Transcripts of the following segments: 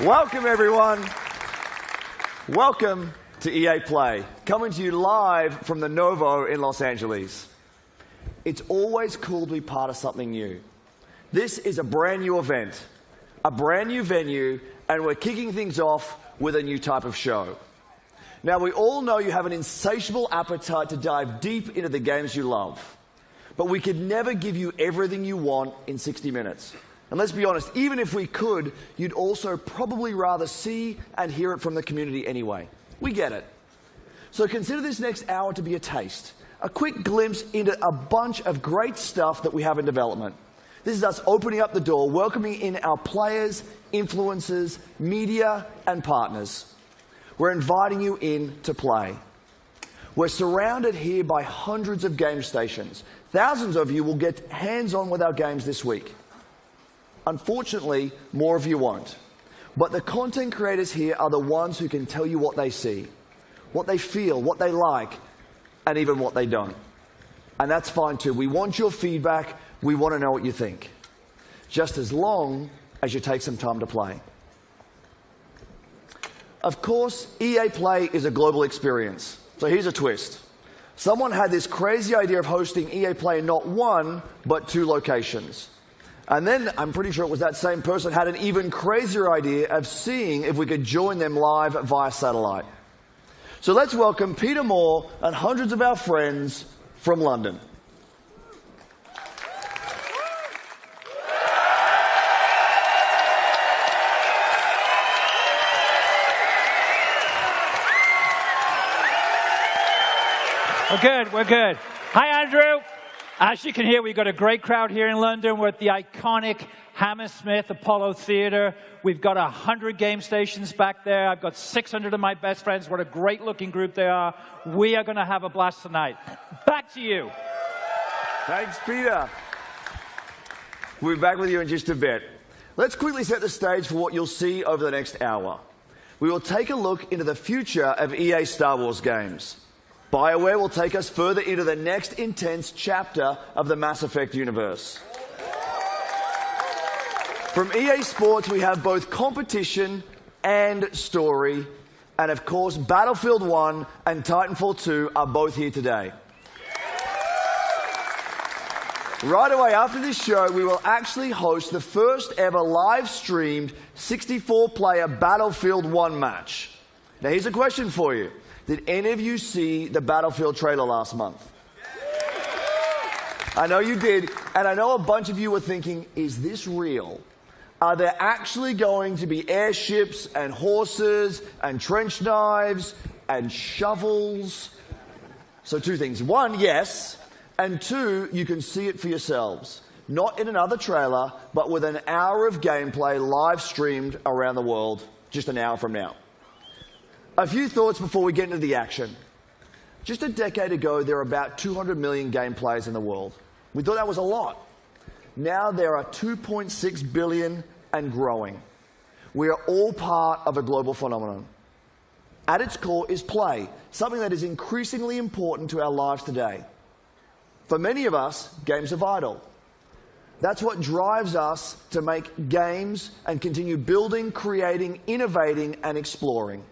Welcome, everyone. Welcome to EA Play, coming to you live from the Novo in Los Angeles. It's always cool to be part of something new. This is a brand new event, a brand new venue, and we're kicking things off with a new type of show. Now, we all know you have an insatiable appetite to dive deep into the games you love, but we could never give you everything you want in 60 minutes. And let's be honest, even if we could, you'd also probably rather see and hear it from the community anyway. We get it. So consider this next hour to be a taste, a quick glimpse into a bunch of great stuff that we have in development. This is us opening up the door, welcoming in our players, influencers, media, and partners. We're inviting you in to play. We're surrounded here by hundreds of game stations. Thousands of you will get hands-on with our games this week. Unfortunately, more of you won't. But the content creators here are the ones who can tell you what they see, what they feel, what they like, and even what they don't. And that's fine too. We want your feedback. We want to know what you think. Just as long as you take some time to play. Of course, EA Play is a global experience. So here's a twist. Someone had this crazy idea of hosting EA Play in not one, but 2 locations. And then, I'm pretty sure it was that same person had an even crazier idea of seeing if we could join them live via satellite. So let's welcome Peter Moore and hundreds of our friends from London. We're good. Hi, Andrew. As you can hear, we've got a great crowd here in London. We're at the iconic Hammersmith Apollo Theater. We've got 100 game stations back there. I've got 600 of my best friends. What a great-looking group they are. We are going to have a blast tonight. Back to you. Thanks, Peter. We'll be back with you in just a bit. Let's quickly set the stage for what you'll see over the next hour. We will take a look into the future of EA Star Wars games. BioWare will take us further into the next intense chapter of the Mass Effect universe. From EA Sports, we have both competition and story. And of course, Battlefield 1 and Titanfall 2 are both here today. Right away after this show, we will actually host the first ever live-streamed 64-player Battlefield 1 match. Now, here's a question for you. Did any of you see the Battlefield trailer last month? I know you did, and I know a bunch of you were thinking, is this real? Are there actually going to be airships and horses and trench knives and shovels? So 2 things. 1, yes, and 2, you can see it for yourselves. Not in another trailer, but with an hour of gameplay live streamed around the world just an hour from now. A few thoughts before we get into the action. Just a decade ago, there were about 200 million game players in the world. We thought that was a lot. Now there are 2.6 billion and growing. We are all part of a global phenomenon. At its core is play, something that is increasingly important to our lives today. For many of us, games are vital. That's what drives us to make games and continue building, creating, innovating, and exploring.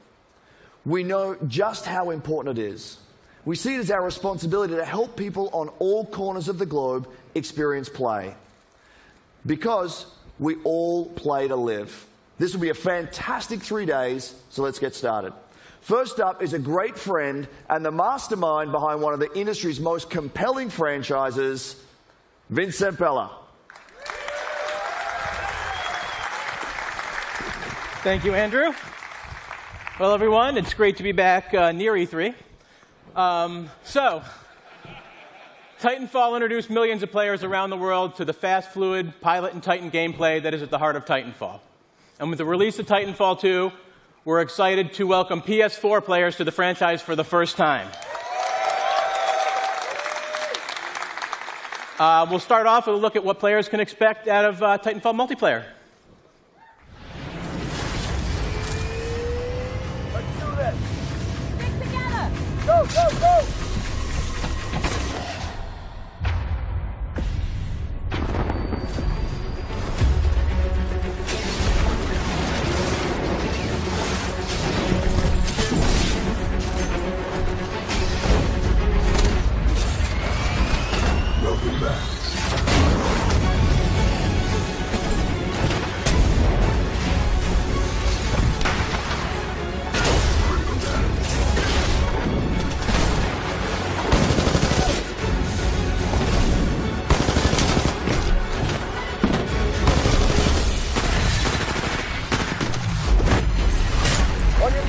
We know just how important it is. We see it as our responsibility to help people on all corners of the globe experience play. Because we all play to live. This will be a fantastic 3 days, so let's get started. First up is a great friend and the mastermind behind one of the industry's most compelling franchises, Vince Zampella. Thank you, Andrew. Well, everyone, it's great to be back near E3. So, Titanfall introduced millions of players around the world to the fast, fluid, Pilot and Titan gameplay that is at the heart of Titanfall. And with the release of Titanfall 2, we're excited to welcome PS4 players to the franchise for the first time. We'll start off with a look at what players can expect out of Titanfall multiplayer. Go, go, go!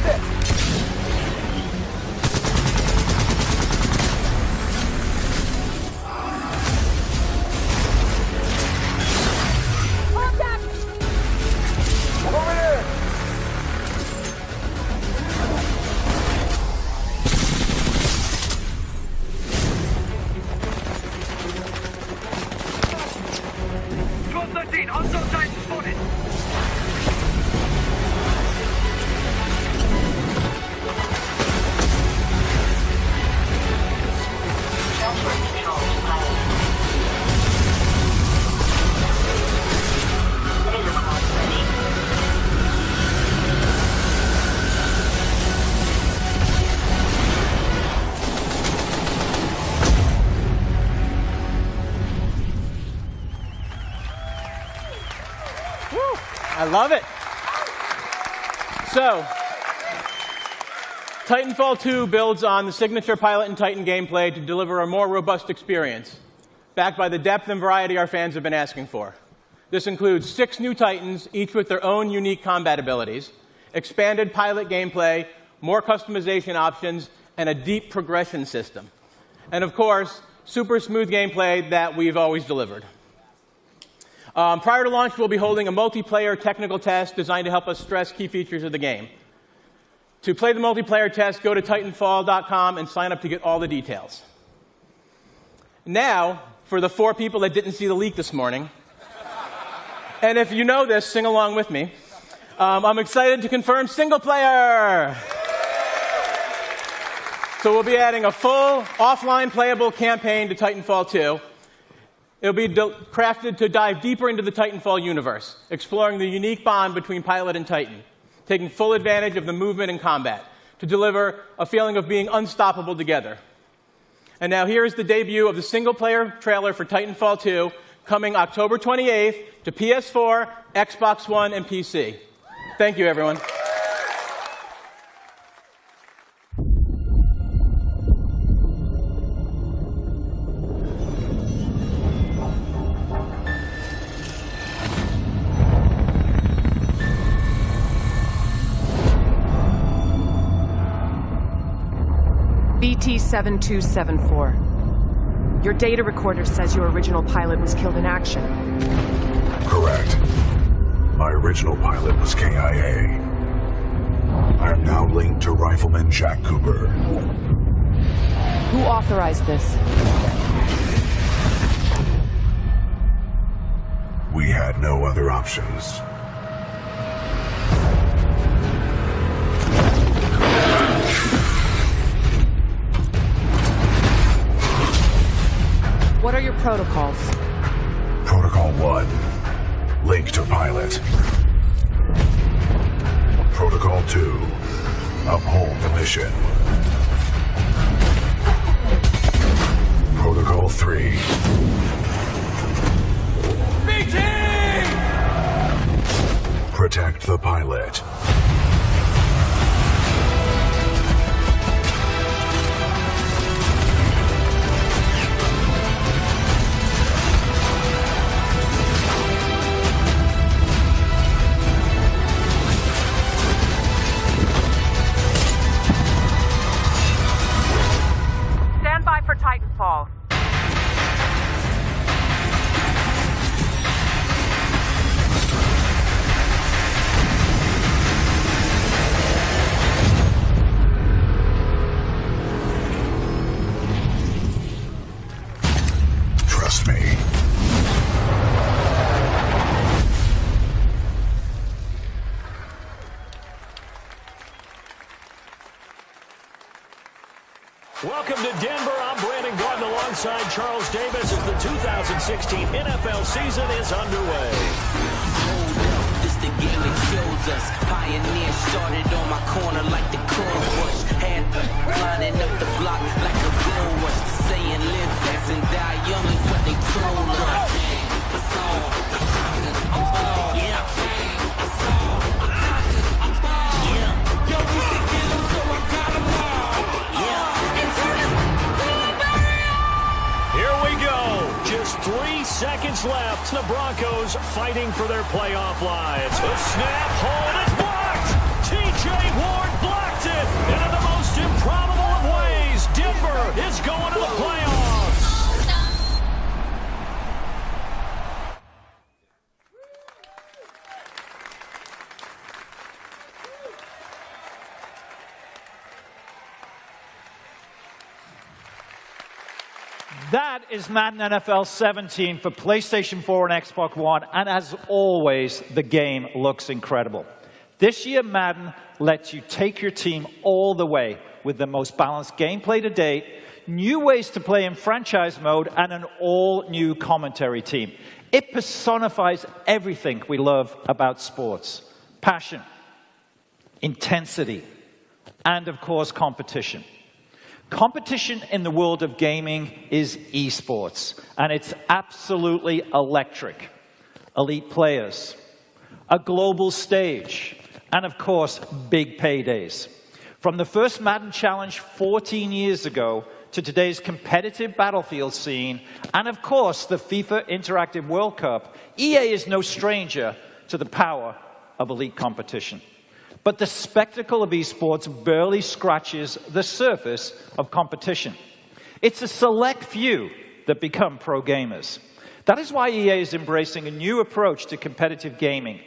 Over here. Hostile Titan spotted. I love it. So, Titanfall 2 builds on the signature Pilot and Titan gameplay to deliver a more robust experience, backed by the depth and variety our fans have been asking for. This includes 6 new Titans, each with their own unique combat abilities, expanded Pilot gameplay, more customization options, and a deep progression system. And of course, super smooth gameplay that we've always delivered. Prior to launch, we'll be holding a multiplayer technical test designed to help us stress key features of the game. To play the multiplayer test, go to Titanfall.com and sign up to get all the details. Now, for the 4 people that didn't see the leak this morning, and if you know this, sing along with me, I'm excited to confirm single player! So we'll be adding a full, offline playable campaign to Titanfall 2. It'll be crafted to dive deeper into the Titanfall universe, exploring the unique bond between Pilot and Titan, taking full advantage of the movement and combat to deliver a feeling of being unstoppable together. And now here is the debut of the single-player trailer for Titanfall 2, coming October 28th to PS4, Xbox One, and PC. Thank you, everyone. BT-7274. Your data recorder says your original pilot was killed in action. Correct. My original pilot was KIA. I am now linked to Rifleman Jack Cooper. Who authorized this? We had no other options. What are your protocols? Protocol 1. Link to pilot. Protocol 2. Uphold the mission. Protocol 3. BT! Protect the pilot. For Titanfall. Trust me. Welcome to Denver. I'm Brandon Gordon alongside Charles Davis as the 2016 NFL season is underway. Hold up, this the game that shows us. Pioneer started on my corner like the corn bush. Had lining up the block like a gold rush. Saying live fast and die young is what they told us. It's on. Yeah. Yo, we should get them, so I got them all. Here we go. Just 3 seconds left. The Broncos fighting for their playoff lives. The snap, hold, it's blocked. TJ Ward blocked. That is Madden NFL 17 for PlayStation 4 and Xbox One, and as always, the game looks incredible. This year, Madden lets you take your team all the way with the most balanced gameplay to date, new ways to play in franchise mode, and an all-new commentary team. It personifies everything we love about sports: passion, intensity, and, of course, competition. Competition in the world of gaming is esports, and it's absolutely electric. Elite players, a global stage, and of course, big paydays. From the first Madden Challenge 14 years ago to today's competitive Battlefield scene, and of course, the FIFA Interactive World Cup, EA is no stranger to the power of elite competition. But the spectacle of esports barely scratches the surface of competition. It's a select few that become pro gamers. That is why EA is embracing a new approach to competitive gaming.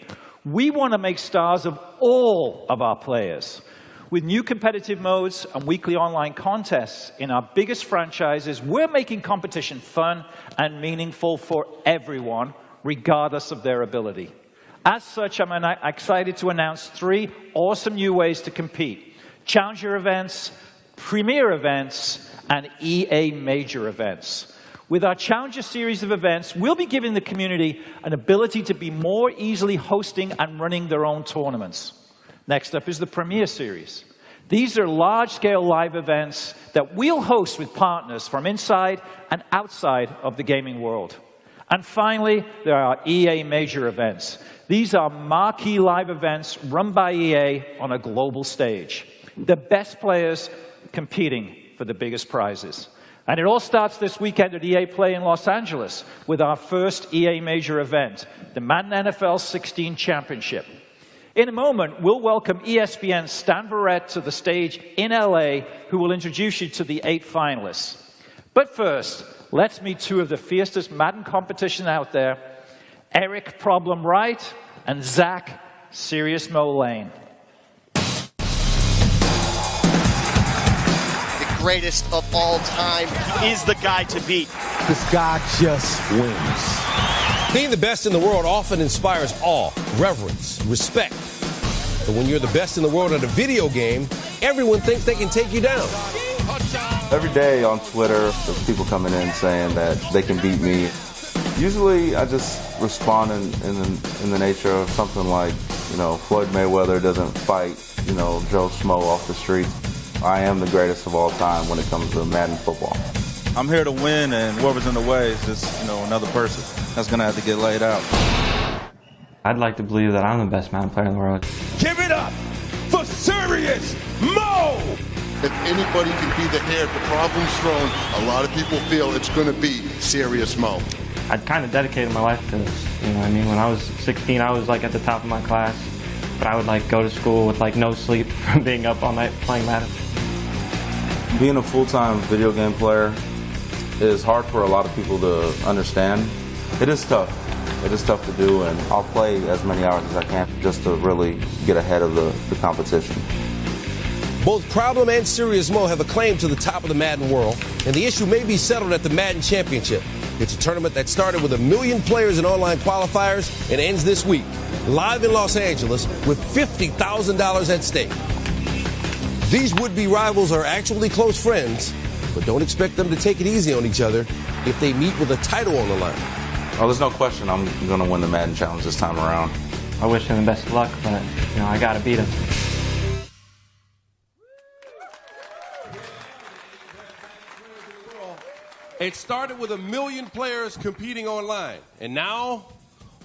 We want to make stars of all of our players. With new competitive modes and weekly online contests in our biggest franchises, we're making competition fun and meaningful for everyone, regardless of their ability. As such, I'm excited to announce 3 awesome new ways to compete: Challenger events, Premier events, and EA Major events. With our Challenger series of events, we'll be giving the community an ability to be more easily hosting and running their own tournaments. Next up is the Premier series. These are large-scale live events that we'll host with partners from inside and outside of the gaming world. And finally, there are EA Major events. These are marquee live events run by EA on a global stage. The best players competing for the biggest prizes. And it all starts this weekend at EA Play in Los Angeles with our first EA Major event, the Madden NFL 16 Championship. In a moment, we'll welcome ESPN's Stan Verrett to the stage in LA, who will introduce you to the 8 finalists. But first, let's meet 2 of the fiercest Madden competition out there, Eric Problem Wright and Zach Serious Mo Lane. The greatest of all time is the guy to beat. This guy just wins. Being the best in the world often inspires awe, reverence, respect. But when you're the best in the world at a video game, everyone thinks they can take you down. Every day on Twitter, there's people coming in saying that they can beat me. Usually, I just respond in the nature of something like, Floyd Mayweather doesn't fight, Joe Schmo off the street. I am the greatest of all time when it comes to Madden football. I'm here to win, and whoever's in the way is just, another person that's going to have to get laid out. I'd like to believe that I'm the best Madden player in the world. Give it up for Serious Mo! If anybody can be the heir to Problems Throne, a lot of people feel it's going to be Serious Mo. I'd kind of dedicated my life to this. When I was 16, I was at the top of my class, but I would go to school with no sleep from being up all night playing Madden. Being a full-time video game player is hard for a lot of people to understand. It is tough. It is tough to do, and I'll play as many hours as I can just to really get ahead of the competition. Both Problem and Serious Mo have a claim to the top of the Madden world, and the issue may be settled at the Madden Championship. It's a tournament that started with 1 million players in online qualifiers and ends this week, live in Los Angeles, with $50,000 at stake. These would-be rivals are actually close friends, but don't expect them to take it easy on each other if they meet with a title on the line. Oh, there's no question I'm going to win the Madden Challenge this time around. I wish him the best of luck, but, I got to beat him. It started with 1 million players competing online, and now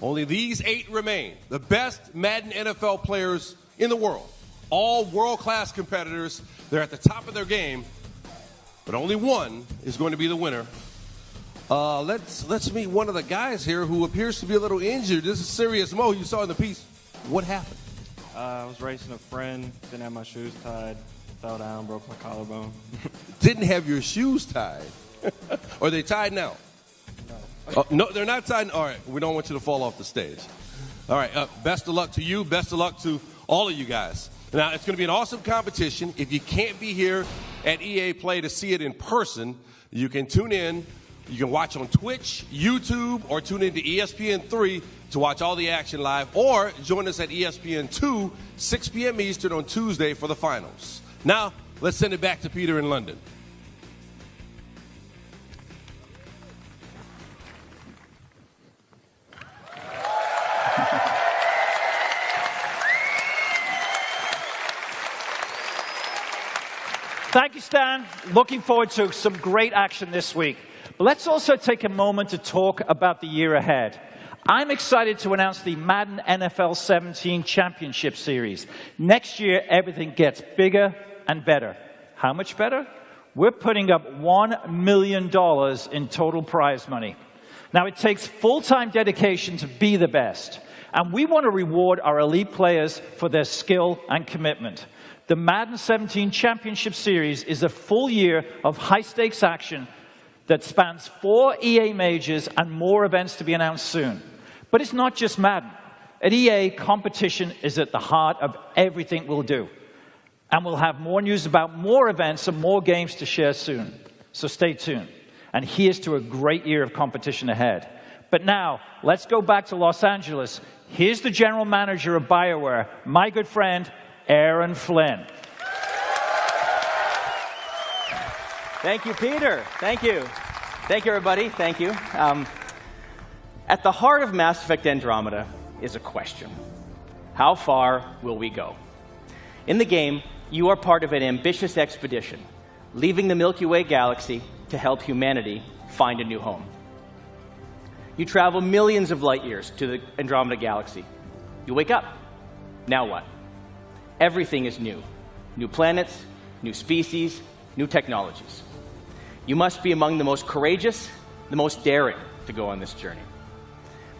only these 8 remain. The best Madden NFL players in the world. All world-class competitors. They're at the top of their game, but only one is going to be the winner. Let's meet one of the guys here who appears to be a little injured. This is Serious Mo. You saw in the piece. What happened? I was racing a friend, didn't have my shoes tied, fell down, broke my collarbone. Didn't have your shoes tied? Are they tied now? No. No, they're not tied. All right, we don't want you to fall off the stage. All right, best of luck to you. Best of luck to all of you guys. Now, it's going to be an awesome competition. If you can't be here at EA Play to see it in person, you can tune in You can watch on Twitch, YouTube, or tune into ESPN3 to watch all the action live, or join us at ESPN2, 6 p.m. Eastern on Tuesday for the finals. Now, let's send it back to Peter in London. Thank you, Stan. Looking forward to some great action this week. But let's also take a moment to talk about the year ahead. I'm excited to announce the Madden NFL 17 Championship Series. Next year, everything gets bigger and better. How much better? We're putting up $1 million in total prize money. Now, it takes full-time dedication to be the best, and we want to reward our elite players for their skill and commitment. The Madden 17 Championship Series is a full year of high-stakes action that spans 4 EA majors and more events to be announced soon. But it's not just Madden. At EA, competition is at the heart of everything we'll do. And we'll have more news about more events and more games to share soon. So stay tuned. And here's to a great year of competition ahead. But now, let's go back to Los Angeles. Here's the general manager of BioWare, my good friend, Aaron Flynn. Thank you, Peter. Thank you. Thank you, everybody. Thank you. At the heart of Mass Effect Andromeda is a question. How far will we go? In the game, you are part of an ambitious expedition, leaving the Milky Way galaxy to help humanity find a new home. You travel millions of light years to the Andromeda galaxy. You wake up. Now what? Everything is new. New planets, new species, new technologies. You must be among the most courageous, the most daring to go on this journey.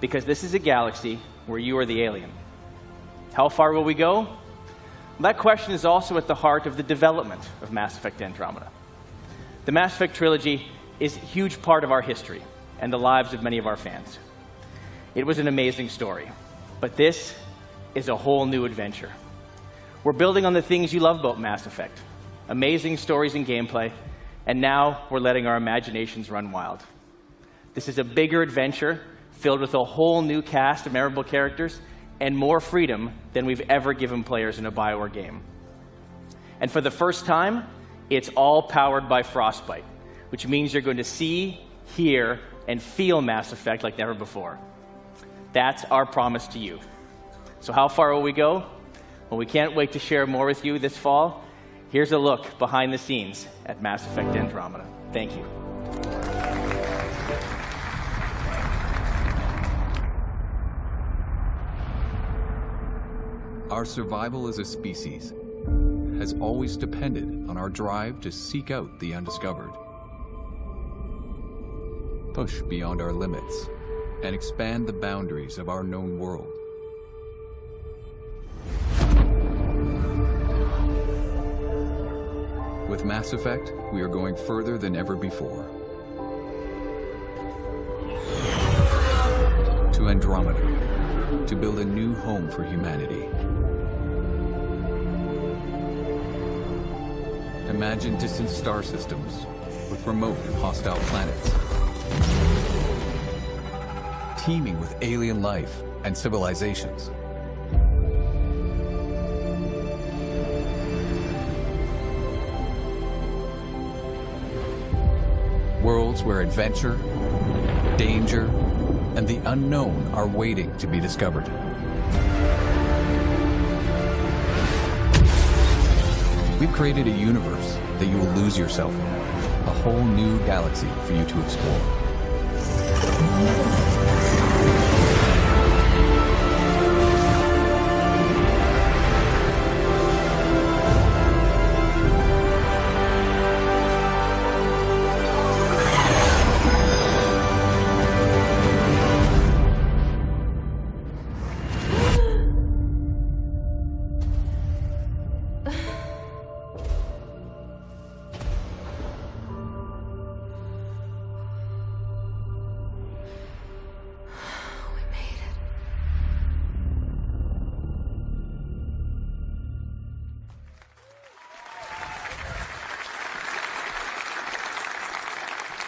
Because this is a galaxy where you are the alien. How far will we go? That question is also at the heart of the development of Mass Effect Andromeda. The Mass Effect trilogy is a huge part of our history and the lives of many of our fans. It was an amazing story, but this is a whole new adventure. We're building on the things you love about Mass Effect, amazing stories and gameplay, and now we're letting our imaginations run wild. This is a bigger adventure filled with a whole new cast of memorable characters and more freedom than we've ever given players in a BioWare game. And for the first time, it's all powered by Frostbite, which means you're going to see, hear, and feel Mass Effect like never before. That's our promise to you. So how far will we go? Well, we can't wait to share more with you this fall. Here's a look behind the scenes at Mass Effect Andromeda. Thank you. Our survival as a species has always depended on our drive to seek out the undiscovered, push beyond our limits, and expand the boundaries of our known world. With Mass Effect, we are going further than ever before. To Andromeda, to build a new home for humanity. Imagine distant star systems with remote and hostile planets, teeming with alien life and civilizations. Worlds where adventure, danger, and the unknown are waiting to be discovered. We've created a universe that you will lose yourself in, a whole new galaxy for you to explore.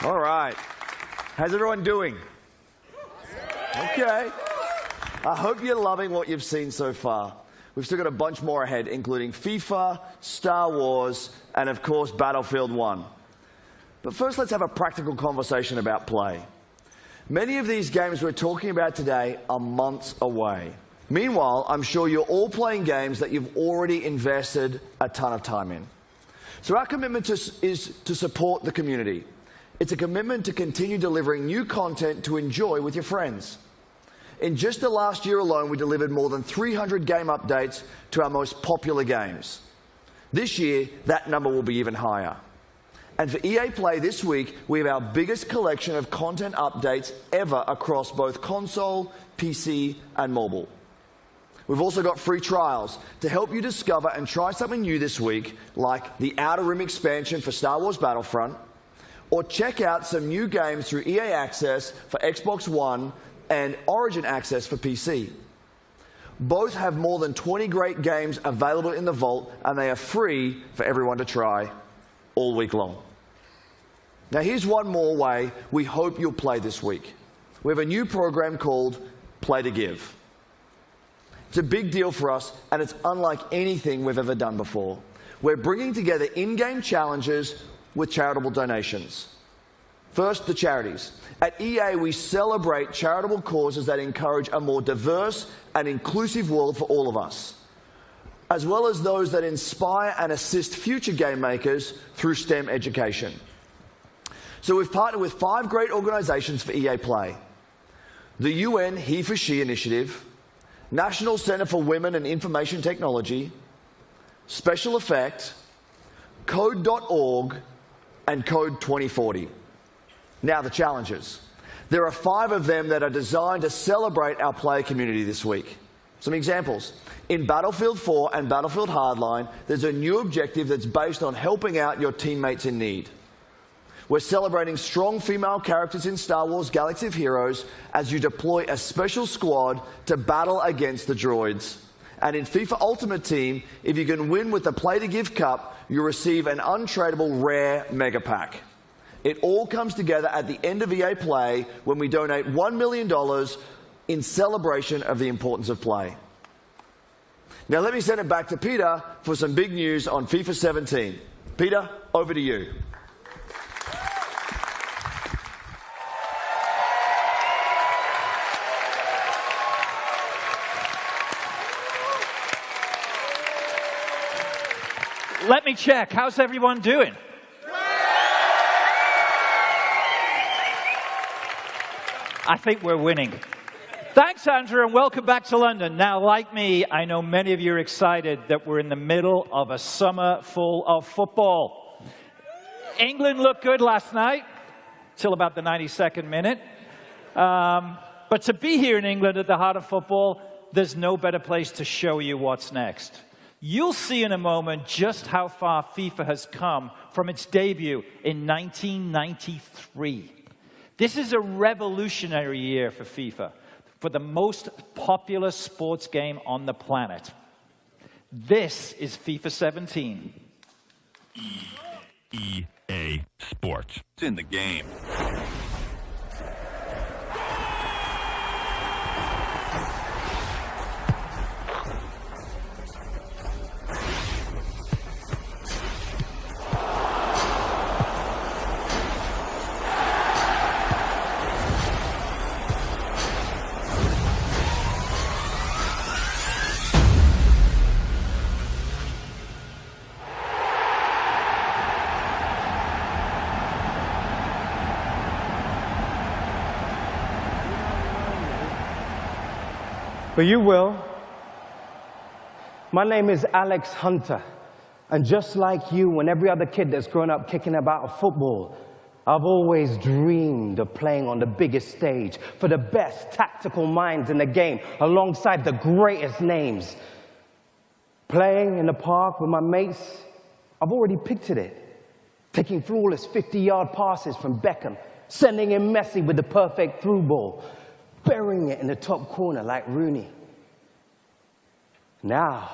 All right. How's everyone doing? Okay. I hope you're loving what you've seen so far. We've still got a bunch more ahead, including FIFA, Star Wars, and of course, Battlefield 1. But first, let's have a practical conversation about play. Many of these games we're talking about today are months away. Meanwhile, I'm sure you're all playing games that you've already invested a ton of time in. So our commitment is to support the community. It's a commitment to continue delivering new content to enjoy with your friends. In just the last year alone, we delivered more than 300 game updates to our most popular games. This year, that number will be even higher. And for EA Play this week, we have our biggest collection of content updates ever across both console, PC, and mobile. We've also got free trials to help you discover and try something new this week, like the Outer Rim expansion for Star Wars Battlefront, or check out some new games through EA Access for Xbox One and Origin Access for PC. Both have more than 20 great games available in the vault, and they are free for everyone to try all week long. Now here's one more way we hope you'll play this week. We have a new program called Play to Give. It's a big deal for us, and it's unlike anything we've ever done before. We're bringing together in-game challenges with charitable donations. First, the charities. At EA, we celebrate charitable causes that encourage a more diverse and inclusive world for all of us, as well as those that inspire and assist future game makers through STEM education. So we've partnered with 5 great organizations for EA Play: the UN He for She Initiative, National Center for Women and Information Technology, Special Effect, Code.org, and Code 2040. Now the challenges. There are 5 of them that are designed to celebrate our player community this week. Some examples. In Battlefield 4 and Battlefield Hardline, there's a new objective that's based on helping out your teammates in need. We're celebrating strong female characters in Star Wars Galaxy of Heroes as you deploy a special squad to battle against the droids. And in FIFA Ultimate Team, if you can win with the Play to Give Cup, you'll receive an untradeable rare mega pack. It all comes together at the end of EA Play when we donate $1 million in celebration of the importance of play. Now let me send it back to Peter for some big news on FIFA 17. Peter, over to you. Let me check. How's everyone doing? I think we're winning. Thanks, Andrew, and welcome back to London. Now, like me, I know many of you are excited that we're in the middle of a summer full of football. England looked good last night, till about the 92nd minute. But to be here in England at the heart of football, there's no better place to show you what's next. You'll see in a moment just how far FIFA has come from its debut in 1993. This is a revolutionary year for FIFA, for the most popular sports game on the planet. This is FIFA 17. EA Sports. It's in the game. But you will. My name is Alex Hunter, and just like you and every other kid that's grown up kicking about a football, I've always dreamed of playing on the biggest stage for the best tactical minds in the game, alongside the greatest names. Playing in the park with my mates, I've already pictured it. Taking flawless 50-yard passes from Beckham, sending in Messi with the perfect through ball, burying it in the top corner like Rooney. Now,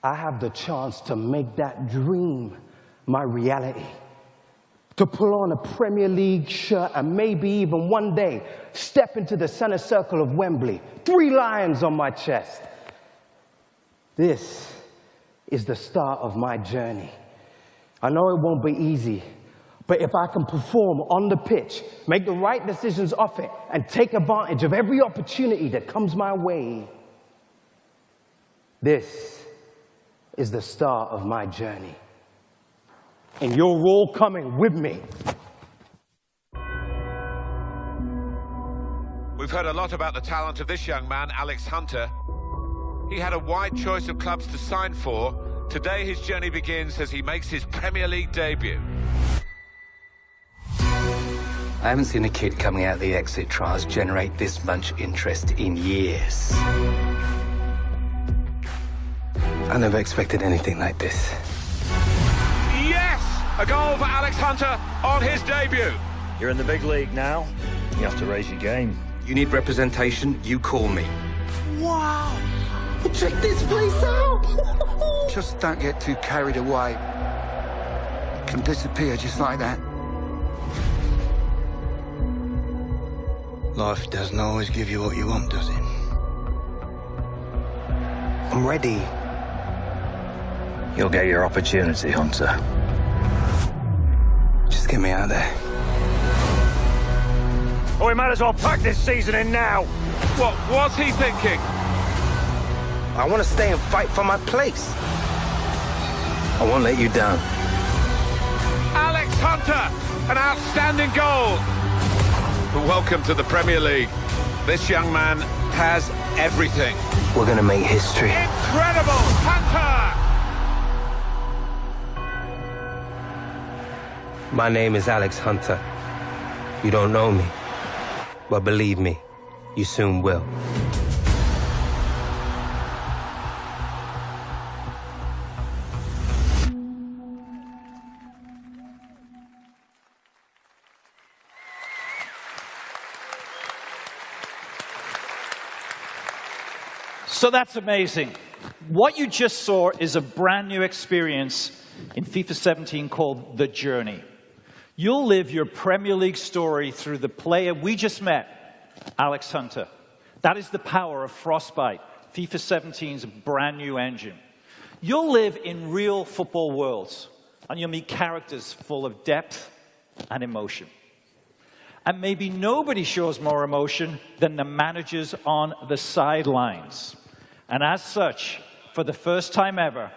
I have the chance to make that dream my reality. to pull on a Premier League shirt and maybe even one day step into the center circle of Wembley. 3 lions on my chest. This is the start of my journey. I know it won't be easy, but if I can perform on the pitch, make the right decisions off it, and take advantage of every opportunity that comes my way, this is the start of my journey. And you're all coming with me. We've heard a lot about the talent of this young man, Alex Hunter. He had a wide choice of clubs to sign for. Today his journey begins as he makes his Premier League debut. I haven't seen a kid coming out of the exit trials generate this much interest in years. I never expected anything like this. Yes! A goal for Alex Hunter on his debut. You're in the big league now. You have to raise your game. You need representation, you call me. Wow! Check this place out! Just don't get too carried away. It can disappear just like that. Life doesn't always give you what you want, does it? I'm ready. You'll get your opportunity, Hunter. Just get me out of there. Oh, we might as well pack this season in now. What was he thinking? I want to stay and fight for my place. I won't let you down. Alex Hunter, an outstanding goal. Welcome to the Premier League. This young man has everything. We're going to make history. Incredible! Hunter! My name is Alex Hunter. You don't know me, but believe me, you soon will. So that's amazing. What you just saw is a brand new experience in FIFA 17 called The Journey. You'll live your Premier League story through the player we just met, Alex Hunter. That is the power of Frostbite, FIFA 17's brand new engine. You'll live in real football worlds, and you'll meet characters full of depth and emotion. And maybe nobody shows more emotion than the managers on the sidelines. And as such, for the first time ever,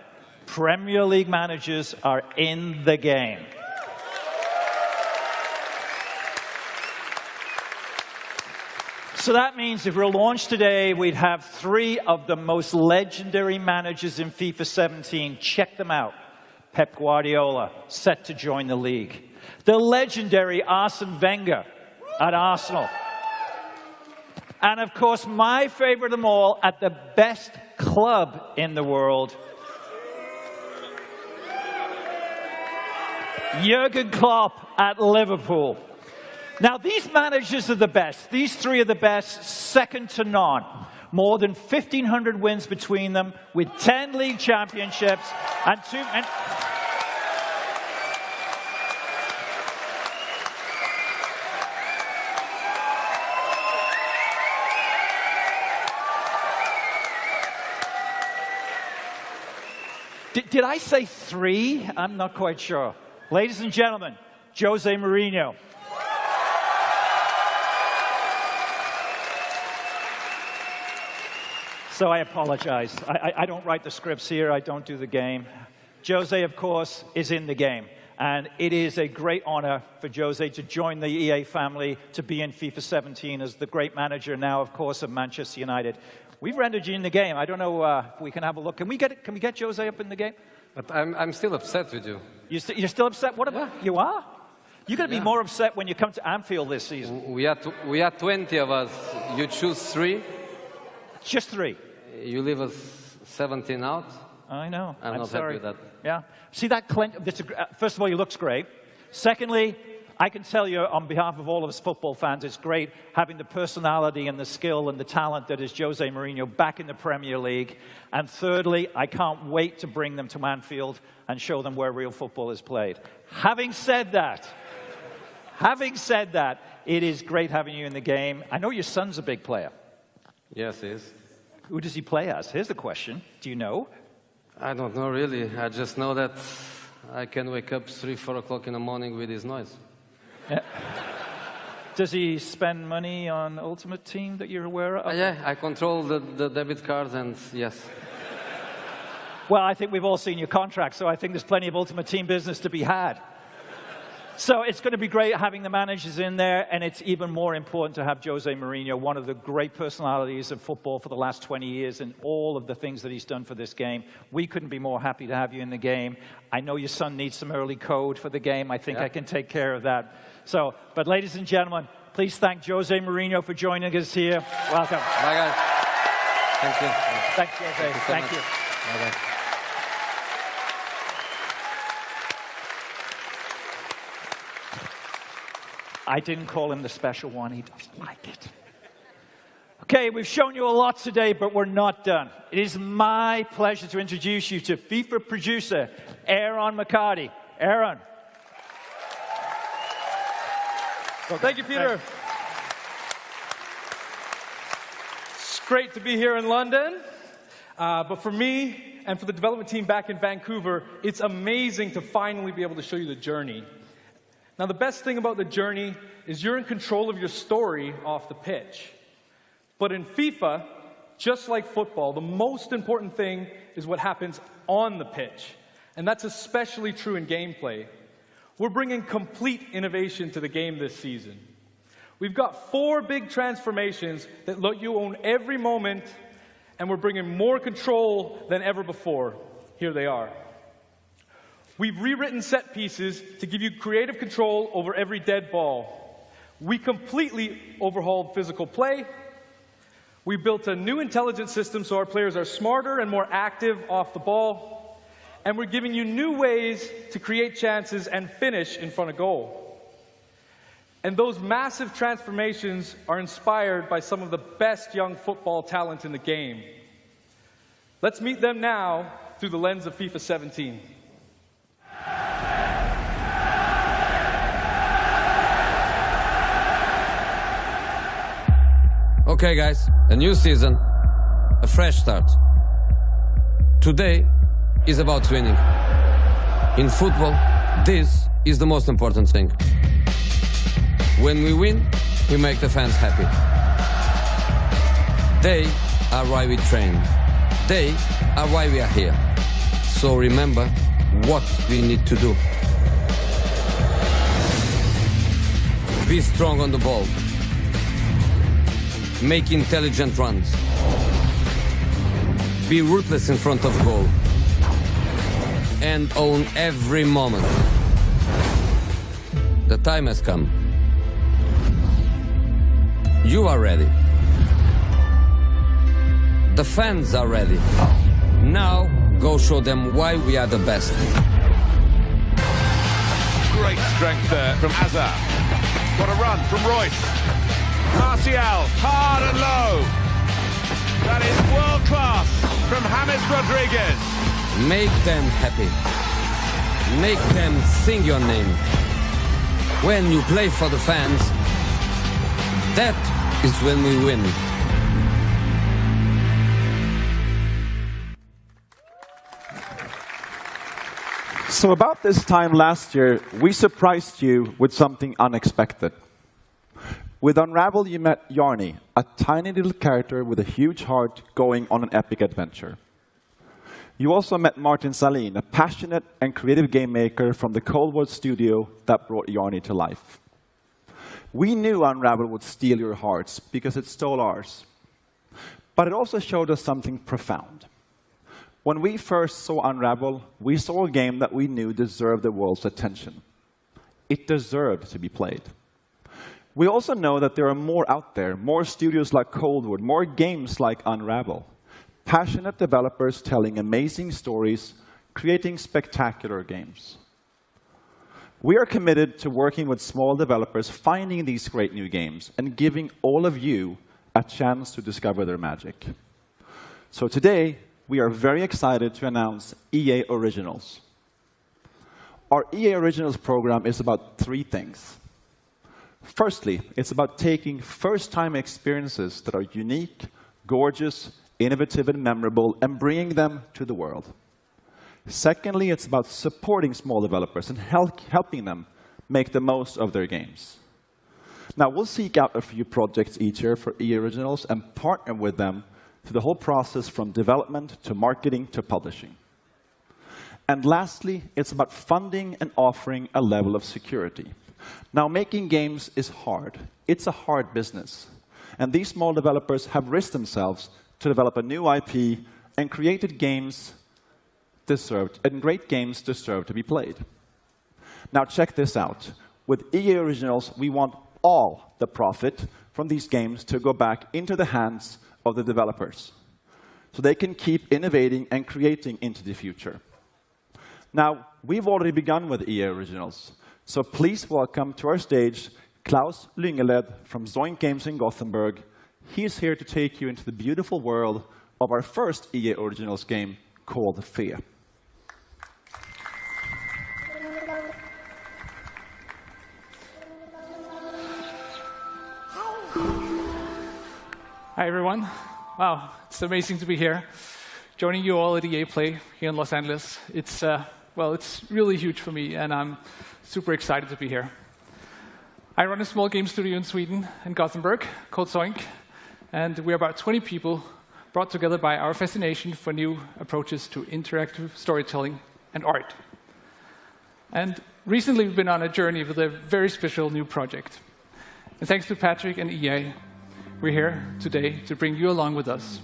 Premier League managers are in the game. So that means if we're launched today, we'd have 3 of the most legendary managers in FIFA 17. Check them out. Pep Guardiola, set to join the league. The legendary Arsene Wenger at Arsenal. And of course, my favorite of them all, at the best club in the world, Jurgen Klopp at Liverpool. Now, these managers are the best. These 3 are the best, second to none. More than 1,500 wins between them, with 10 league championships and 2... Did I say 3? I'm not quite sure. Ladies and gentlemen, Jose Mourinho. So I apologize. I don't write the scripts here. I don't do the game. Jose, of course, is in the game. And it is a great honor for Jose to join the EA family, to be in FIFA 17 as the great manager now, of course, of Manchester United. We've rendered you in the game. I don't know if we can have a look. Can we get Jose up in the game? But I'm still upset with you. You're still upset? What about you are? You're going to be more upset when you come to Anfield this season. We are 20 of us. You choose 3. Just 3. You leave us 17 out. I know. I'm not happy with that. Yeah. See that Clint? First of all, he looks great. Secondly, I can tell you on behalf of all of us football fans, it's great having the personality and the skill and the talent that is Jose Mourinho back in the Premier League. And thirdly, I can't wait to bring them to Anfield and show them where real football is played. Having said that, having said that, it is great having you in the game. I know your son's a big player. Yes, he is. Who does he play as? Here's the question. Do you know? I don't know really. I just know that I can wake up 3, 4 o'clock in the morning with his noise. Yeah. Does he spend money on Ultimate Team that you're aware of? Yeah, I control the debit cards and yes. Well, I think we've all seen your contract, so I think there's plenty of Ultimate Team business to be had. So it's going to be great having the managers in there, and it's even more important to have Jose Mourinho, one of the great personalities of football for the last 20 years, and all of the things that he's done for this game. We couldn't be more happy to have you in the game. I know your son needs some early code for the game. I think I can take care of that. So, but ladies and gentlemen, please thank Jose Mourinho for joining us here. Welcome. Bye, guys. Thank you. Thanks, Jose. Thank you. Bye-bye. I didn't call him the special one. He doesn't like it. Okay, we've shown you a lot today, but we're not done. It is my pleasure to introduce you to FIFA producer Aaron McCarty. Aaron. Well, thank you, Peter. It's great to be here in London. But for me and for the development team back in Vancouver, it's amazing to finally be able to show you the journey. Now, the best thing about the journey is you're in control of your story off the pitch. But in FIFA, just like football, the most important thing is what happens on the pitch. And that's especially true in gameplay. We're bringing complete innovation to the game this season. We've got 4 big transformations that let you own every moment, and we're bringing more control than ever before. Here they are. We've rewritten set pieces to give you creative control over every dead ball. We completely overhauled physical play. We built a new intelligence system so our players are smarter and more active off the ball. And we're giving you new ways to create chances and finish in front of goal. And those massive transformations are inspired by some of the best young football talent in the game. Let's meet them now through the lens of FIFA 17. Okay, guys, a new season, a fresh start. Today is about winning. In football, this is the most important thing. When we win, we make the fans happy. They are why we train. They are why we are here. So remember what we need to do. Be strong on the ball. Make intelligent runs. Be ruthless in front of goal. And own every moment. The time has come. You are ready. The fans are ready. Now, go show them why we are the best. Great strength there from Hazard. What a run from Royce. Martial, hard and low. That is world class from James Rodriguez. Make them happy. Make them sing your name. When you play for the fans, that is when we win. So about this time last year, we surprised you with something unexpected. With Unravel, you met Yarny, a tiny little character with a huge heart going on an epic adventure. You also met Martin Salin, a passionate and creative game maker from the Cold War studio that brought Yarny to life. We knew Unravel would steal your hearts because it stole ours. But it also showed us something profound. When we first saw Unravel, we saw a game that we knew deserved the world's attention. It deserved to be played. We also know that there are more out there, more studios like Coldwood, more games like Unravel. Passionate developers telling amazing stories, creating spectacular games. We are committed to working with small developers, finding these great new games, and giving all of you a chance to discover their magic. So today, we are very excited to announce EA Originals. Our EA Originals program is about 3 things. Firstly, it's about taking first-time experiences that are unique, gorgeous, innovative, and memorable, and bringing them to the world. Secondly, it's about supporting small developers and helping them make the most of their games. Now, we'll seek out a few projects each year for EA Originals and partner with them through the whole process from development to marketing to publishing. And lastly, it's about funding and offering a level of security. Now, making games is hard. It's a hard business. And these small developers have risked themselves to develop a new IP and created games and great games deserve to be played. Now, check this out. With EA Originals, we want all the profit from these games to go back into the hands of the developers so they can keep innovating and creating into the future. Now, we've already begun with EA Originals, so please welcome to our stage Klaus Lyngeled from Zoink Games in Gothenburg. He's here to take you into the beautiful world of our first EA Originals game called Fe. Hi, everyone. Wow, it's amazing to be here, joining you all at EA Play here in Los Angeles. It's really huge for me, and I'm super excited to be here. I run a small game studio in Sweden, in Gothenburg, called Zoink, and we're about 20 people brought together by our fascination for new approaches to interactive storytelling and art. And recently, we've been on a journey with a very special new project. And thanks to Patrick and EA, we're here today to bring you along with us.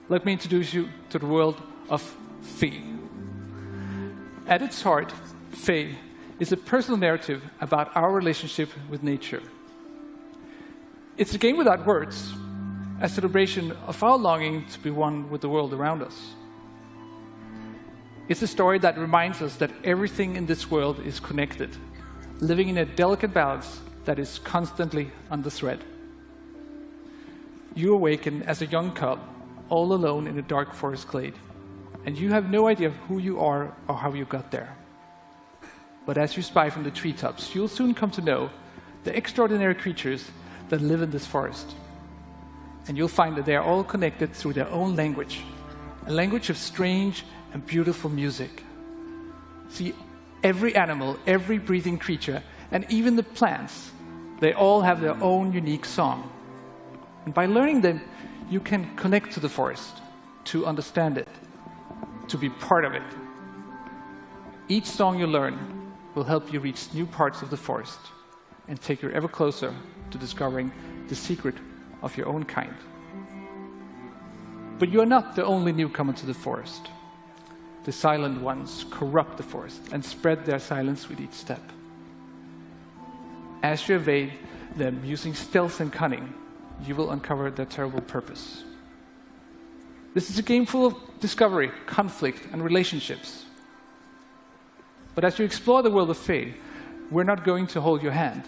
Let me introduce you to the world of Fe. At its heart, Fe is a personal narrative about our relationship with nature. It's a game without words, a celebration of our longing to be one with the world around us. It's a story that reminds us that everything in this world is connected, living in a delicate balance that is constantly on the thread. You awaken as a young cub, all alone in a dark forest glade, and you have no idea who you are or how you got there. But as you spy from the treetops, you'll soon come to know the extraordinary creatures that live in this forest. And you'll find that they are all connected through their own language, a language of strange and beautiful music. See, every animal, every breathing creature, and even the plants, they all have their own unique song. And by learning them, you can connect to the forest, to understand it, to be part of it. Each song you learn will help you reach new parts of the forest and take you ever closer to discovering the secret of your own kind. But you are not the only newcomer to the forest. The silent ones corrupt the forest and spread their silence with each step. As you evade them using stealth and cunning, you will uncover their terrible purpose. This is a game full of discovery, conflict, and relationships. But as you explore the world of Fe, we're not going to hold your hand.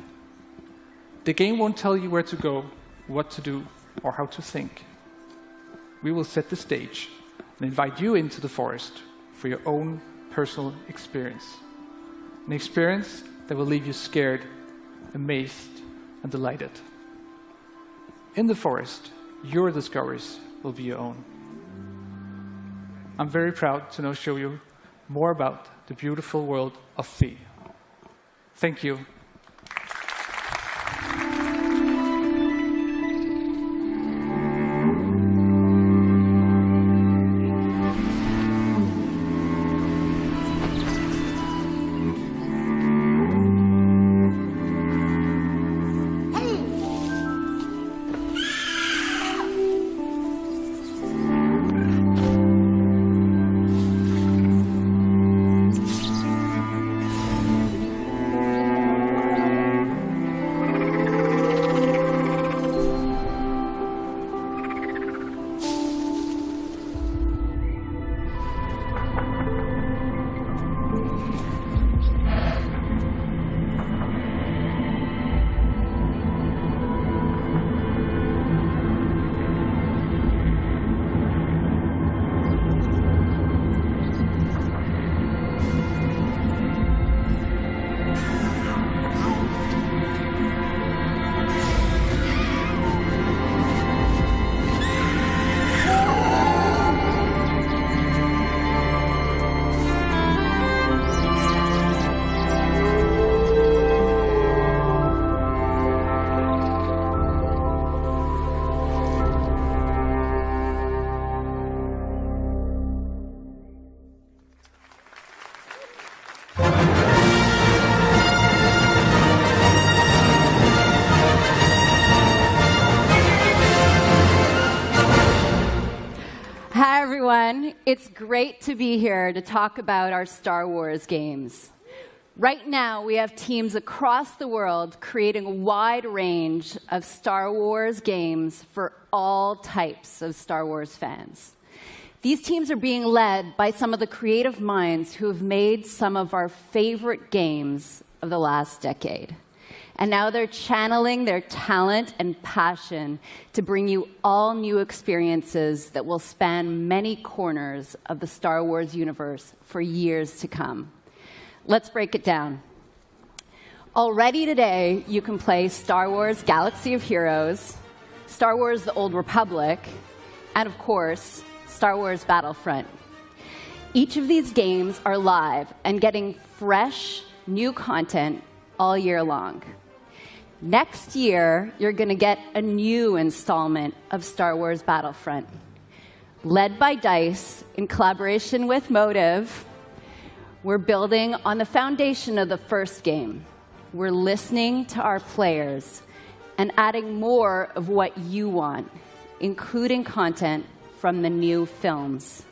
The game won't tell you where to go, what to do, or how to think. We will set the stage and invite you into the forest for your own personal experience. An experience that will leave you scared, amazed, and delighted. In the forest, your discoveries will be your own. I'm very proud to now show you more about the beautiful world of Fe. Thank you. It's great to be here to talk about our Star Wars games. Right now, we have teams across the world creating a wide range of Star Wars games for all types of Star Wars fans. These teams are being led by some of the creative minds who have made some of our favorite games of the last decade. And now they're channeling their talent and passion to bring you all new experiences that will span many corners of the Star Wars universe for years to come. Let's break it down. Already today, you can play Star Wars Galaxy of Heroes, Star Wars The Old Republic, and of course, Star Wars Battlefront. Each of these games are live and getting fresh, new content all year long. Next year, you're going to get a new installment of Star Wars Battlefront. Led by DICE, in collaboration with Motive, we're building on the foundation of the first game. We're listening to our players and adding more of what you want, including content from the new films.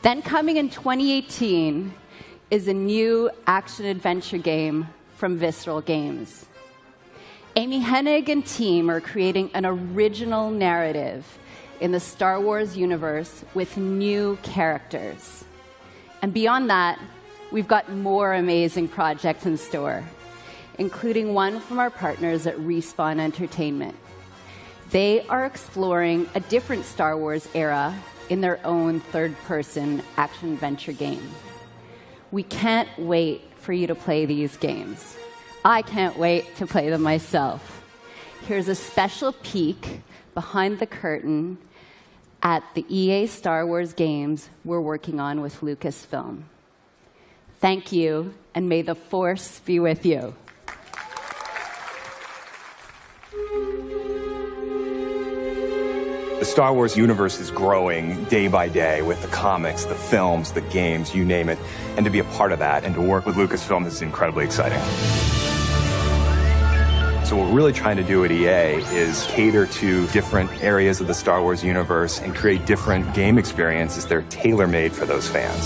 Then coming in 2018 is a new action-adventure game from Visceral Games. Amy Hennig and team are creating an original narrative in the Star Wars universe with new characters. And beyond that, we've got more amazing projects in store, including one from our partners at Respawn Entertainment. They are exploring a different Star Wars era in their own third-person action-adventure game. We can't wait for you to play these games. I can't wait to play them myself. Here's a special peek behind the curtain at the EA Star Wars games we're working on with Lucasfilm. Thank you, and may the Force be with you. The Star Wars universe is growing day by day with the comics, the films, the games, you name it. And to be a part of that and to work with Lucasfilm is incredibly exciting. So what we're really trying to do at EA is cater to different areas of the Star Wars universe and create different game experiences that are tailor-made for those fans.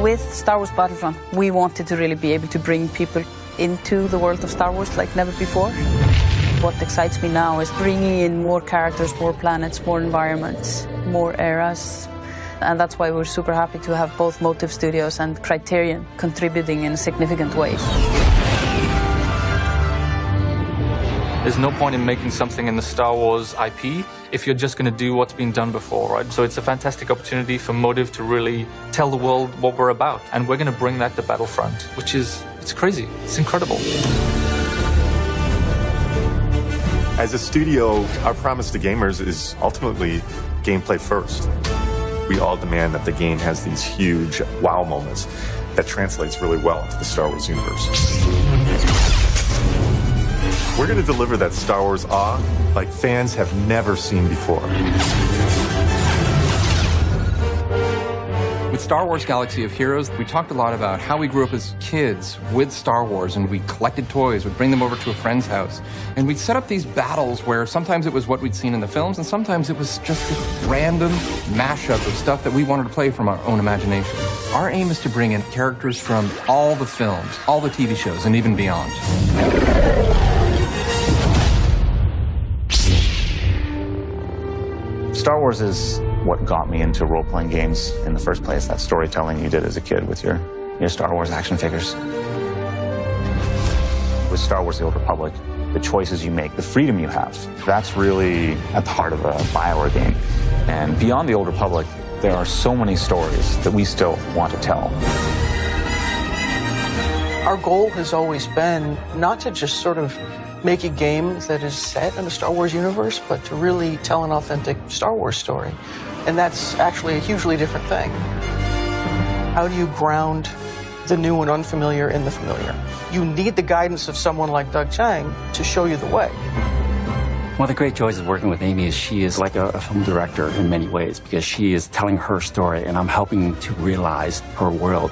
With Star Wars Battlefront, we wanted to really be able to bring people into the world of Star Wars like never before. What excites me now is bringing in more characters, more planets, more environments, more eras. And that's why we're super happy to have both Motive Studios and Criterion contributing in significant ways. There's no point in making something in the Star Wars IP if you're just going to do what's been done before, right? So it's a fantastic opportunity for Motive to really tell the world what we're about. And we're going to bring that to Battlefront, which is, it's crazy. It's incredible. As a studio, our promise to gamers is ultimately gameplay first. We all demand that the game has these huge wow moments that translates really well into the Star Wars universe. We're going to deliver that Star Wars awe like fans have never seen before. With Star Wars Galaxy of Heroes, we talked a lot about how we grew up as kids with Star Wars, and we collected toys, we'd bring them over to a friend's house, and we'd set up these battles where sometimes it was what we'd seen in the films, and sometimes it was just this random mashup of stuff that we wanted to play from our own imagination. Our aim is to bring in characters from all the films, all the TV shows, and even beyond. Star Wars is what got me into role-playing games in the first place, that storytelling you did as a kid with your Star Wars action figures. With Star Wars The Old Republic, the choices you make, the freedom you have, that's really at the heart of a BioWare game. And beyond The Old Republic, there are so many stories that we still want to tell. Our goal has always been not to just sort of make a game that is set in the Star Wars universe, but to really tell an authentic Star Wars story. And that's actually a hugely different thing. How do you ground the new and unfamiliar in the familiar? You need the guidance of someone like Doug Chiang to show you the way. One of the great joys of working with Amy is she is like a film director in many ways, because she is telling her story and I'm helping to realize her world.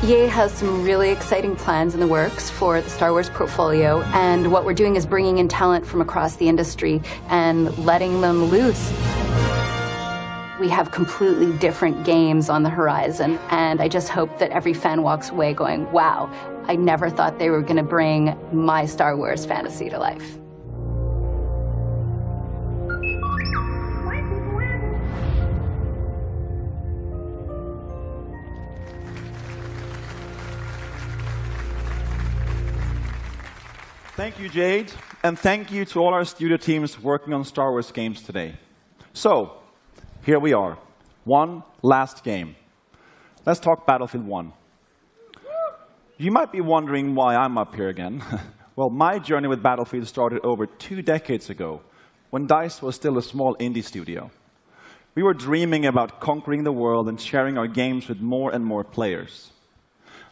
EA has some really exciting plans in the works for the Star Wars portfolio, and what we're doing is bringing in talent from across the industry and letting them loose. We have completely different games on the horizon, and I just hope that every fan walks away going, wow, I never thought they were going to bring my Star Wars fantasy to life. Thank you, Jade, and thank you to all our studio teams working on Star Wars games today. So, here we are. One last game. Let's talk Battlefield 1. You might be wondering why I'm up here again. Well, my journey with Battlefield started over 2 decades ago, when DICE was still a small indie studio. We were dreaming about conquering the world and sharing our games with more and more players.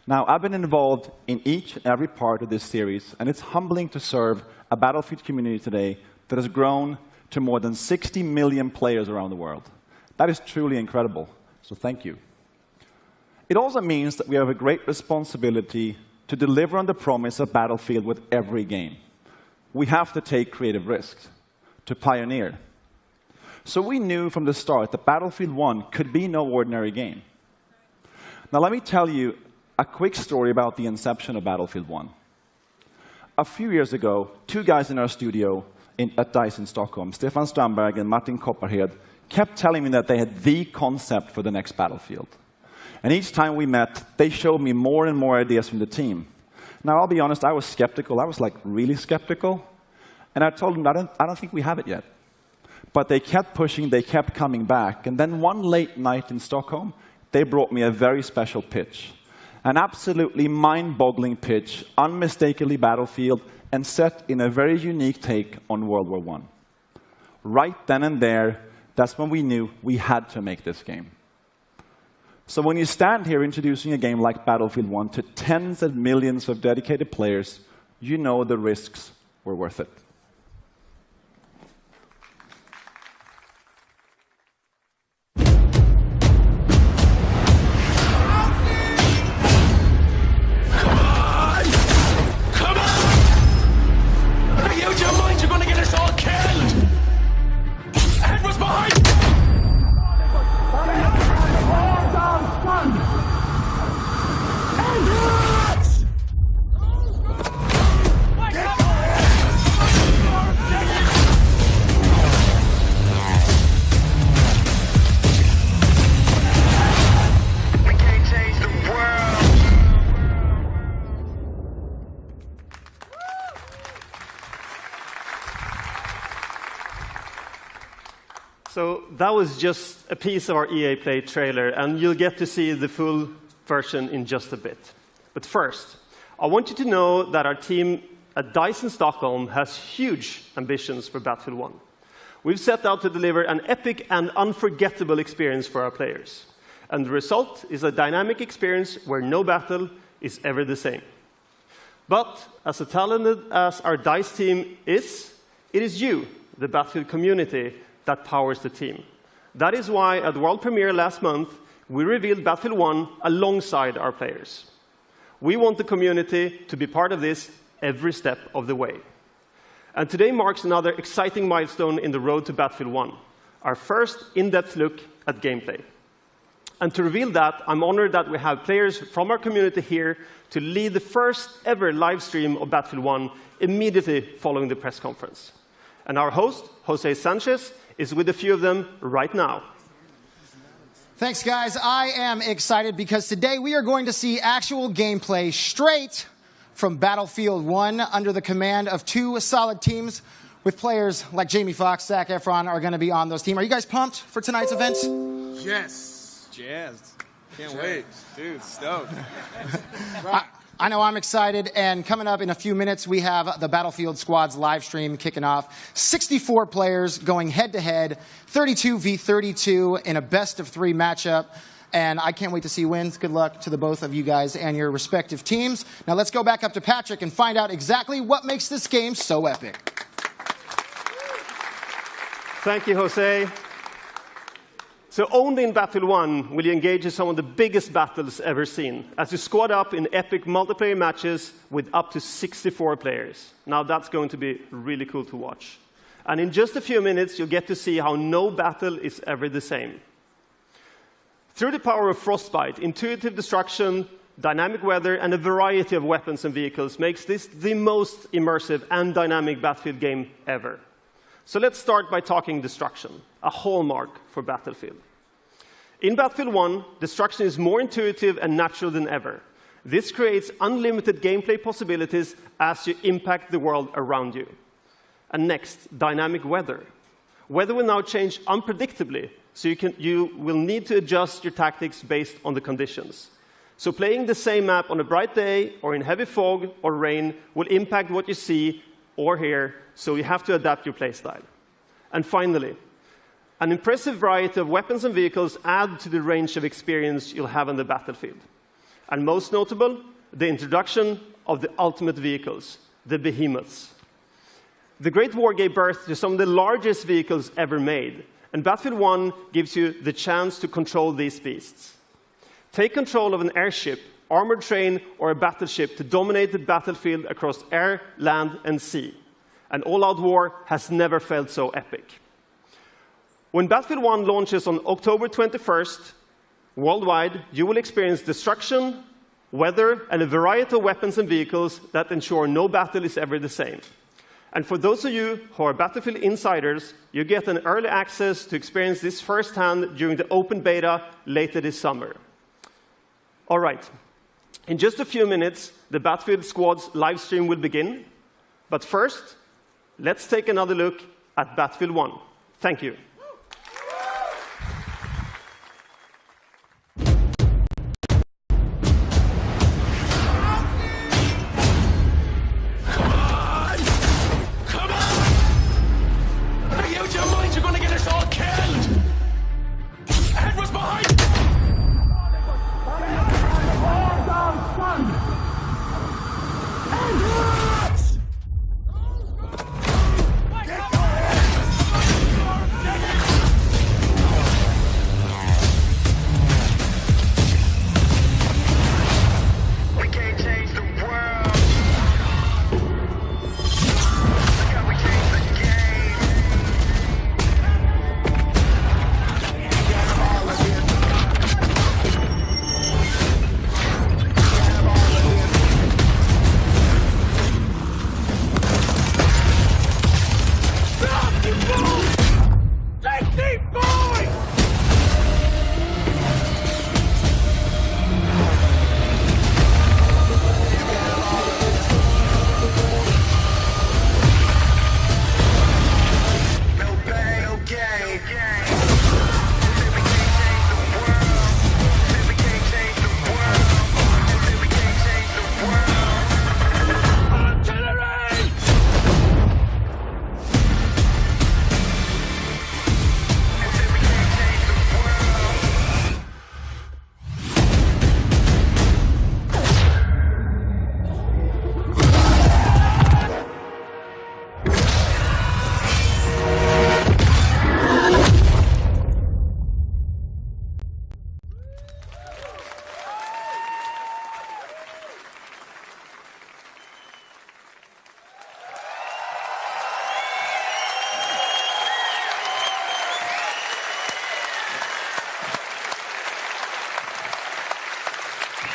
Now, I've been involved in each and every part of this series, and it's humbling to serve a Battlefield community today that has grown to more than 60 million players around the world. That is truly incredible, so thank you. It also means that we have a great responsibility to deliver on the promise of Battlefield with every game. We have to take creative risks, to pioneer. So we knew from the start that Battlefield 1 could be no ordinary game. Now, let me tell you a quick story about the inception of Battlefield 1. A few years ago, 2 guys in our studio at DICE in Stockholm, Stefan Strandberg and Martin Kopparhed, kept telling me that they had the concept for the next Battlefield. And each time we met, they showed me more and more ideas from the team. Now, I'll be honest, I was skeptical. I was like really skeptical. And I told them, I don't think we have it yet. But they kept pushing, they kept coming back. And then one late night in Stockholm, they brought me a very special pitch. An absolutely mind-boggling pitch, unmistakably Battlefield, and set in a very unique take on World War I. Right then and there, that's when we knew we had to make this game. So when you stand here introducing a game like Battlefield 1 to tens of millions of dedicated players, you know the risks were worth it. So that was just a piece of our EA Play trailer, and you'll get to see the full version in just a bit. But first, I want you to know that our team at DICE in Stockholm has huge ambitions for Battlefield 1. We've set out to deliver an epic and unforgettable experience for our players. And the result is a dynamic experience where no battle is ever the same. But as talented as our DICE team is, it is you, the Battlefield community, that powers the team. That is why at the world premiere last month, we revealed Battlefield 1 alongside our players. We want the community to be part of this every step of the way. And today marks another exciting milestone in the road to Battlefield 1, our first in-depth look at gameplay. And to reveal that, I'm honored that we have players from our community here to lead the first ever live stream of Battlefield 1 immediately following the press conference. And our host, Jose Sanchez, is with a few of them right now. Thanks, guys. I am excited because today we are going to see actual gameplay straight from Battlefield 1 under the command of 2 solid teams with players like Jamie Foxx, Zac Efron are going to be on those teams. Are you guys pumped for tonight's event? Yes. Jazzed. Can't wait. Dude, stoked. I know I'm excited, and coming up in a few minutes, we have the Battlefield Squads live stream kicking off. 64 players going head-to-head, 32 v 32 in a best-of-3 matchup, and I can't wait to see wins. Good luck to the both of you guys and your respective teams. Now let's go back up to Patrick and find out exactly what makes this game so epic. Thank you, Jose. So only in Battlefield 1 will you engage in some of the biggest battles ever seen, as you squad up in epic multiplayer matches with up to 64 players. Now that's going to be really cool to watch. And in just a few minutes, you'll get to see how no battle is ever the same. Through the power of Frostbite, intuitive destruction, dynamic weather, and a variety of weapons and vehicles makes this the most immersive and dynamic Battlefield game ever. So let's start by talking destruction, a hallmark for Battlefield. In Battlefield 1, destruction is more intuitive and natural than ever. This creates unlimited gameplay possibilities as you impact the world around you. And next, dynamic weather. Weather will now change unpredictably, so you will need to adjust your tactics based on the conditions. So playing the same map on a bright day or in heavy fog or rain will impact what you see or hear, so you have to adapt your playstyle. And finally, an impressive variety of weapons and vehicles add to the range of experience you'll have on the battlefield. And most notable, the introduction of the ultimate vehicles, the behemoths. The Great War gave birth to some of the largest vehicles ever made, and Battlefield 1 gives you the chance to control these beasts. Take control of an airship, armored train, or a battleship to dominate the battlefield across air, land, and sea. An all-out war has never felt so epic. When Battlefield 1 launches on October 21st, worldwide, you will experience destruction, weather, and a variety of weapons and vehicles that ensure no battle is ever the same. And for those of you who are Battlefield insiders, you get an early access to experience this firsthand during the open beta later this summer. All right. In just a few minutes, the Battlefield Squad's live stream will begin. But first, let's take another look at Battlefield 1. Thank you.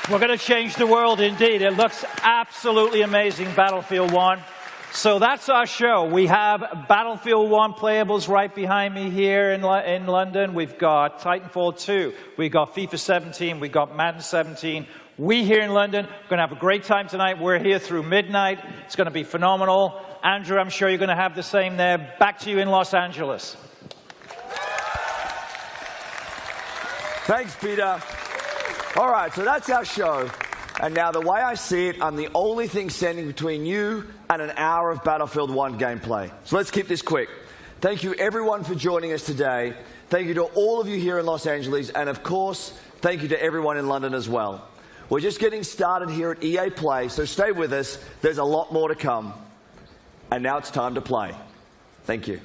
We're going to change the world indeed. It looks absolutely amazing, Battlefield 1. So that's our show. We have Battlefield 1 playables right behind me here in London. We've got Titanfall 2. We've got FIFA 17. We've got Madden 17. We here in London are going to have a great time tonight. We're here through midnight. It's going to be phenomenal. Andrew, I'm sure you're going to have the same there. Back to you in Los Angeles. Thanks, Peter. All right, so that's our show. And now, the way I see it, I'm the only thing standing between you and an hour of Battlefield 1 gameplay. So let's keep this quick. Thank you, everyone, for joining us today. Thank you to all of you here in Los Angeles. And, of course, thank you to everyone in London as well. We're just getting started here at EA Play, so stay with us. There's a lot more to come. And now it's time to play. Thank you.